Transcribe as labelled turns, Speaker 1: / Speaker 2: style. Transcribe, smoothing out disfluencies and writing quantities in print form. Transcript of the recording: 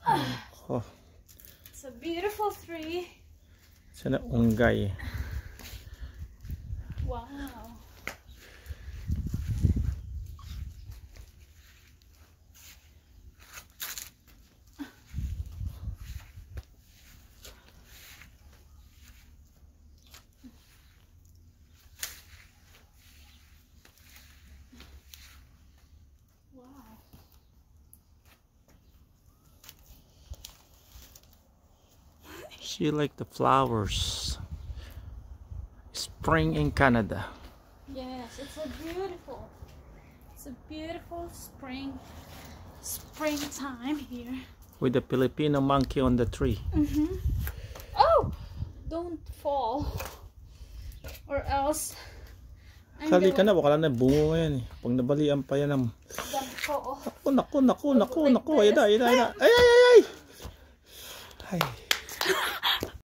Speaker 1: Oh.
Speaker 2: It's a beautiful tree.
Speaker 1: Sana unggay.
Speaker 2: Wow.
Speaker 1: She like the flowers. Spring in Canada.
Speaker 2: Yes, it's a beautiful springtime here.
Speaker 1: With the Filipino monkey on the tree.
Speaker 2: Oh, don't fall, or else
Speaker 1: Sali ka na, baka lang na bungo yan eh. Pag nabalian pa yan ng... Naku. Ayan na. Ay.